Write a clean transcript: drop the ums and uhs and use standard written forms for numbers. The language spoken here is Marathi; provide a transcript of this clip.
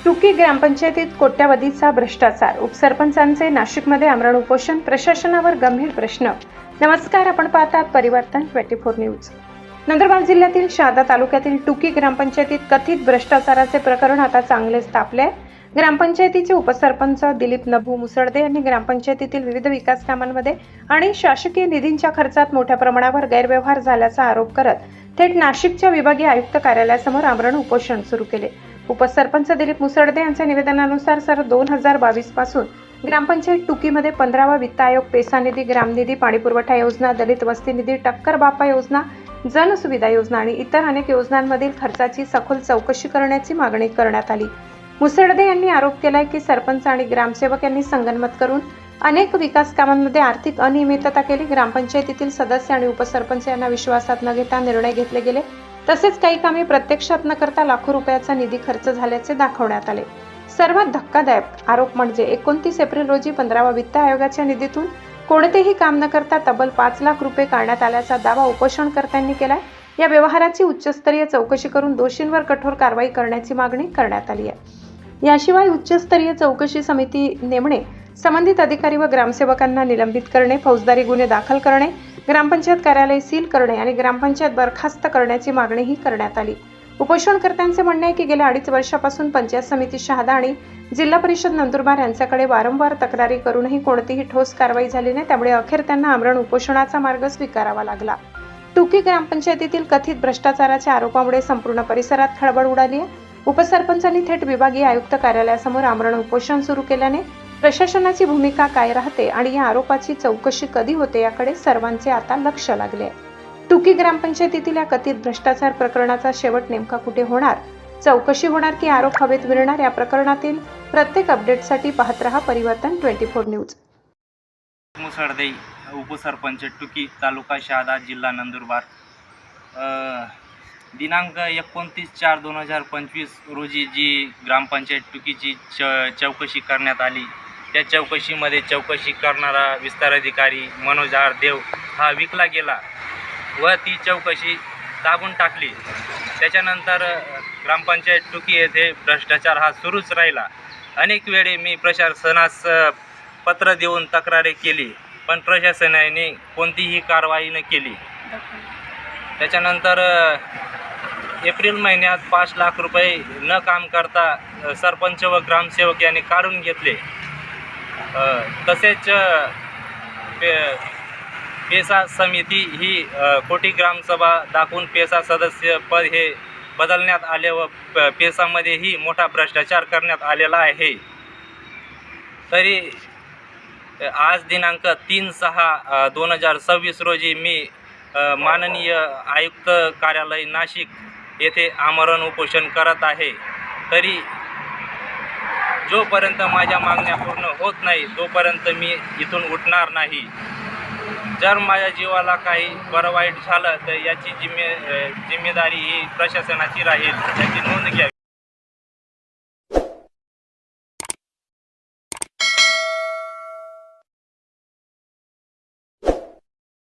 टुकी ग्रामपंचायतीत कोट्यावधीचा भ्रष्टाचार, उपसरपंचांचे नाशिकमध्ये आमरण उपोषण, प्रशासनावर गंभीर प्रश्न. नमस्कार, आपण पाहतात परिवर्तन 24 न्यूज. नंदुरबार जिल्ह्यातील शहादा तालुक्यातील टुकी ग्रामपंचायतीत कथित भ्रष्टाचाराचे प्रकरण आता चांगलेच तापले आहे. ग्रामपंचायतीचे उपसरपंच दिलीप नभू मुसळदे यांनी ग्रामपंचायतीतील विविध विकास कामांमध्ये आणि शासकीय निधींच्या खर्चात मोठ्या प्रमाणावर गैरव्यवहार झाल्याचा आरोप करत थेट नाशिकच्या विभागीय आयुक्त कार्यालयासमोर आमरण उपोषण सुरू केले. उपसरपंच दिलीप मुसळदे यांच्या निवेदनानुसार 2022 पासून ग्रामपंचायत टुकीमध्ये 15वा वित्त आयोग, पेसा निधी, ग्रामनिधी, पाणीपुरवठा योजना, दलित वस्ती निधी, टक्कर बापा योजना, जनसुविधा योजना आणि इतर अनेक योजनांमधील खर्चाची सखोल चौकशी करण्याची मागणी करण्यात आली. मुसळदे यांनी आरोप केलाय की सरपंच आणि ग्रामसेवक यांनी संगनमत करून अनेक विकास कामांमध्ये आर्थिक अनियमितता केली. ग्रामपंचायतीतील सदस्य आणि उपसरपंच यांना विश्वासात न घेता निर्णय घेतले गेले. तसेच काही कामे प्रत्यक्षात न करता लाखो रुपयाचा निधी खर्च झाल्याचे दाखवण्यात आले. सर्वात धक्कादायक आरोप म्हणजे 29 एप्रिल रोजी 15वा वित्त आयोगाच्या निधीतून कोणतेही काम न करता तब्बल 5 लाख रुपये काढण्यात आल्याचा दावा उपोषणकर्त्यांनी केलाय. या व्यवहाराची उच्चस्तरीय चौकशी करून दोषींवर कठोर कारवाई करण्याची मागणी करण्यात आली आहे. याशिवाय उच्चस्तरीय चौकशी समिती नेमणे, संबंधित अधिकारी व ग्रामसेवकांना निलंबित करणे, फौजदारी गुन्हे दाखल करणे, ग्रामपंचायत कार्यालय सील करणे आणि ग्रामपंचायत बरखास्त करण्याची मागणीही करण्यात आली. उपोषणकर्त्यांचे म्हणणे आहे की गेल्या 2.5 वर्षापासून पंचायत समिती शहादा आणि जिल्हा परिषद नंदुरबार यांच्याकडे वारंवार तक्रारी करूनही कोणतीही ठोस कारवाई झाली नाही. त्यामुळे अखेर त्यांना आमरण उपोषणाचा मार्ग स्वीकारावा लागला. टुकी ग्रामपंचायतीतील कथित भ्रष्टाचाराच्या आरोपामुळे संपूर्ण परिसरात खळबळ उडाली आहे. उपसरपंचांनी थेट विभागीय आयुक्त कार्यालयासमोर आमरण उपोषण सुरू केल्याने प्रशासनाची भूमिका काय राहते आणि या आरोपाची चौकशी कधी होते याकडे सर्वांचे आता लक्ष लागले आहे. टुकी ग्रामपंचायतीतील या कथित भ्रष्टाचार प्रकरणाचा शेवट नेमका कुठे होणार, चौकशी होणार की आरोप हवेत विरणार, या प्रकरणातील प्रत्येक अपडेटसाठी पाहत रहा परिवर्तन 24 न्यूज. मुसळदे, उपसरपंच टुकी, तालुका शहादा, जिल्हा नंदुरबार. दिनांक 29/4/2025 रोजी जी ग्रामपंचायत टुकीची चौकशी करण्यात आली, त्या चौकशीमध्ये चौकशी करणारा विस्तार अधिकारी मनोज आर देव हा विकला गेला व ती चौकशी दाबून टाकली. त्याच्यानंतर ग्रामपंचायत टुकी येथे भ्रष्टाचार हा सुरूच राहिला. अनेक वेळे मी प्रशासनास पत्र देऊन तक्रारी केली, पण प्रशासनाने कोणतीही कारवाई न केली. त्याच्यानंतर एप्रिल महिन्यात 5 लाख रुपये न काम करता सरपंच व ग्रामसेवक यांनी काढून घेतले. तसेच पेसा समिती ही कोटी ग्रामसभा दाखवून पेसा सदस्य पद हे बदलण्यात आले व पेसामध्येही मोठा भ्रष्टाचार करण्यात आलेला आहे. तरी आज दिनांक 3/6/2026 रोजी मी माननीय आयुक्त कार्यालय नाशिक येथे आमरण उपोषण करत आहे. तरी जोपर्यंत माझ्या मागण्या पूर्ण होत नाही तोपर्यंत मी इथून उठणार नाही. जर माझ्या जीवाला काही बरं वाईट झालं तर याची जिम्मेदारी ही प्रशासनाची राहील, याची नोंद घ्यावी.